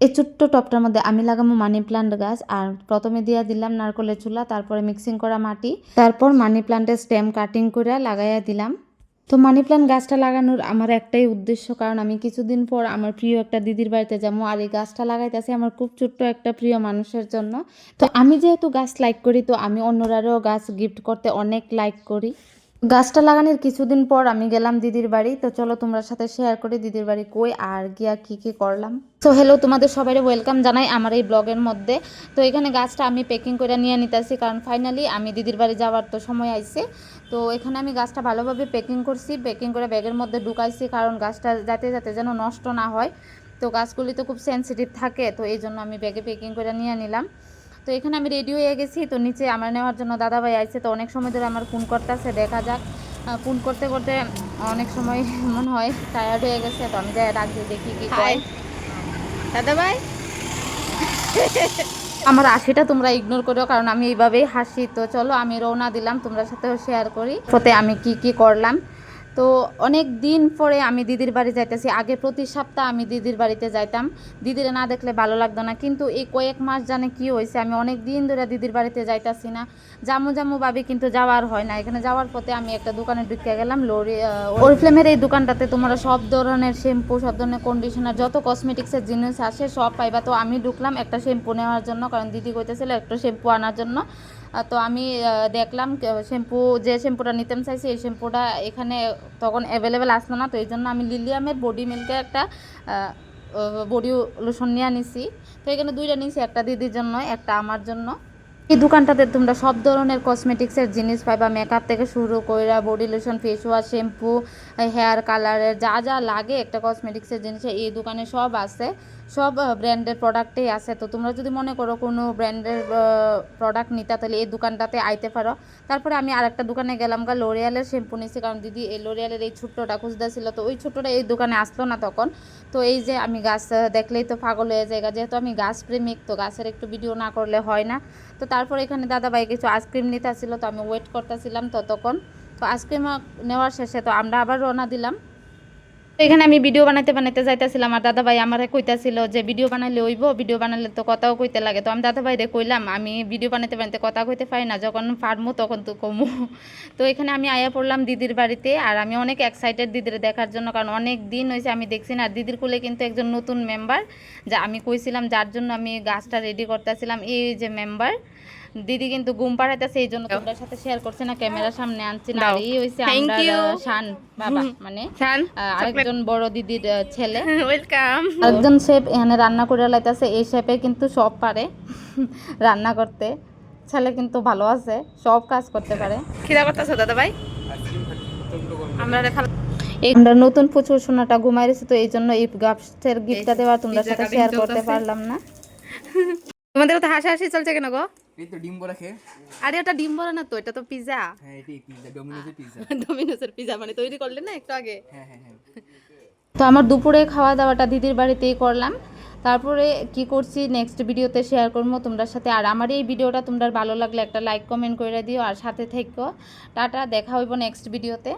এই ছোট্ট টবটার মধ্যে আমি লাগাবো মানি প্লান্ট গাছ। আর প্রথমে দিয়ে দিলাম নারকেলের চুলা, তারপরে মিক্সিং করা মাটি, তারপর মানি প্লান্টের স্টেম কাটিং করে লাগাইয়া দিলাম। তো মানি প্লান্ট গাছটা লাগানোর আমার একটাই উদ্দেশ্য, কারণ আমি কিছুদিন পর আমার প্রিয় একটা দিদির বাড়িতে যাবো, আর এই গাছটা লাগাইতেছি আমার খুব ছোট্ট একটা প্রিয় মানুষের জন্য। তো আমি যেহেতু গাছ লাইক করি, তো আমি অন্যরারও গাছ গিফট করতে অনেক লাইক করি। গাছটা লাগানোর কিছুদিন পর আমি গেলাম দিদির বাড়ি। তো চলো তোমার সাথে শেয়ার করি দিদির বাড়ি কই আর গিয়া কি কি করলাম। তো হ্যালো, তোমাদের সবাই ওয়েলকাম জানাই আমার এই ব্লগের মধ্যে। তো এখানে গাছটা আমি প্যাকিং করে নিয়ে নিতেছি, কারণ ফাইনালি আমি দিদির বাড়ি যাওয়ার তো সময় আইছে। তো এখানে আমি গাছটা ভালোভাবে প্যাকিং করছি, প্যাকিং করে ব্যাগের মধ্যে ঢুকাইছি, কারণ গাছটা যাতে যাতে যেন নষ্ট না হয়। তো গাছগুলি তো খুব সেন্সিটিভ থাকে, তো এই জন্য আমি ব্যাগে প্যাকিং করে নিয়ে নিলাম। তো এখানে আমি রেডি হয়ে গেছি। তো নিচে আমার নেওয়ার জন্য দাদাভাই আইছে। তো অনেক সময় ধরে আমার ফোন করতেছে, দেখা যাক। ফোন করতে করতে অনেক সময় মনে হয় টায়ার্ড হয়ে গেছে। তো আমি যাই ডাক দিয়ে দেখি কি কয়। দাদাভাই, আমার হাসিটা তোমরা ইগনোর করো, কারণ আমি এইভাবেই হাসি। তো চলো আমি রওনা দিলাম, তোমরা সাথেও শেয়ার করি পথে আমি কি কি করলাম। তো অনেক দিন পরে আমি দিদির বাড়ি যাইতেছি। আগে প্রতি সপ্তাহ আমি দিদির বাড়িতে যাইতাম, দিদিরে না দেখলে ভালো লাগতো না। কিন্তু এই কয়েক মাস জানে কি হয়েছে, আমি অনেক দিন ধরে দিদির বাড়িতে যাইতাছি না। জামু জামু ভাবি কিন্তু যাওয়ার হয় না। এখানে যাওয়ার পথে আমি একটা দোকানে ঢুকে গেলাম, ওরিফ্লেমের এই দোকানটাতে তোমরা সব ধরনের শ্যাম্পু, সব ধরনের কন্ডিশনার, যত কসমেটিক্সের জিনিস আসে সব পাইবা। তো আমি ঢুকলাম একটা শ্যাম্পু নেওয়ার জন্য, কারণ দিদি কইতেছিল একটা শ্যাম্পু আনার জন্য। তো আমি দেখলাম শ্যাম্পু, যে শ্যাম্পুটা নিতে চাইছি এই শ্যাম্পুটা এখানে তখন অ্যাভেলেবেল আসলো না। তো এই জন্য আমি লিলিয়ামের বডি মিল্কের একটা বডি লোশন নিয়ে নিছি। তো এখানে দুইটা নিছি, একটা দিদির জন্য একটা আমার জন্য। এই দোকানটাতে তোমরা সব ধরনের কসমেটিক্সের জিনিস পাইবা, মেকআপ থেকে শুরু করে body lotion, face wash, shampoo, hair কালারের যা যা লাগে একটা কসমেটিক্সের জিনিস এই দোকানে সব আছে। সব ব্র্যান্ডের প্রোডাক্টেই আছে। তো তোমরা যদি মনে করো কোনো ব্র্যান্ডের প্রোডাক্ট নিতে, তাহলে এই দোকানটাতে আইতে পারো। তারপরে আমি আরেকটা দোকানে গেলাম, লোরিয়ালের শ্যাম্পু নিছি, কারণ দিদি এই লোরিয়ালের এই ছোট্টটা খুঁজতে ছিল। তো ওই ছোট্টটা এই দোকানে আসলো না তখন। তো এই যে আমি গাছ দেখলেই তো পাগল হয়ে যায়, যেহেতু আমি গাছ প্রেমিক, তো গাছের একটু ভিডিও না করলে হয় না। তো তারপর এখানে দাদাভাই কিছু আইসক্রিম নিতে আসছিল, তো আমি ওয়েট করতেছিলাম ততক্ষণ। তো আইসক্রিম নেওয়ার শেষে তো আমরা আবার রওনা দিলাম। তো এখানে আমি ভিডিও বানাইতে বানাইতে যাইতেছিলাম, আর দাদাভাই আমারে কইতাছিল যে ভিডিও বানাইলে হইব, ভিডিও বানাইলে তো কথাও কইতে লাগে। তো আমি দাদাভাইরে কইলাম আমি ভিডিও বানাইতে বানাইতে কথা কইতে পারি না, যখন পারমু তখন তো কমু। তো এখানে আমি আয়া পড়লাম দিদির বাড়িতে, আর আমি অনেক এক্সাইটেড দিদির দেখার জন্য, কারণ অনেক দিন হয়েছে আমি দেখছি না। আর দিদির কুলে কিন্তু একজন নতুন মেম্বার, যা আমি কইছিলাম যার জন্য আমি গাছটা রেডি করতেছিলাম, এই যে মেম্বার দিদি কিন্তু ঘুম পাড়াইতেছে, এই জন্য তোমাদের সাথে শেয়ার করছি না, ক্যামেরার সামনে আনছি না। আর এই হইছে আমরা শান বাবা, মানে আরেকজন বড় দিদির ছেলে। ওয়েলকাম। আরেকজন শেফ এখানে রান্না করে লাইতেছে। এই শেফে কিন্তু সব পারে রান্না করতে, ছেলে কিন্তু ভালো আছে, সব কাজ করতে পারে। খিদা করতেছো দাদা ভাই? আমরা নতুন প্রচুর সোনাটা ঘুমাই রয়েছে, তো এই জন্য এই গাছের গিফটটা দেওয়ার তোমাদের সাথে শেয়ার করতে পারলাম না। তোমাদের তো হাসাহাসি চলছে কেন গো? এই তো ডিম বড়া খেয়ে। আরে ওটা ডিম বড়া না তো, এটা তো পিজা। হ্যাঁ এটাই পিজা, ডমিনোজের পিজা। ডমিনোসের পিজা মানে তৈরি করলেন না একটু আগে? হ্যাঁ হ্যাঁ হ্যাঁ। তো আমার দুপুরে খাওয়া দাওয়াটা দিদির বাড়িতেই করলাম। তারপরে কি করছি নেক্সট ভিডিওতে শেয়ার করবো তোমাদের সাথে। আর আমার এই ভিডিওটা তোমরা ভালো লাগলে একটা লাইক কমেন্ট করে দিও, আর সাথে থেকো। টাটা, দেখা হইব নেক্সট ভিডিওতে।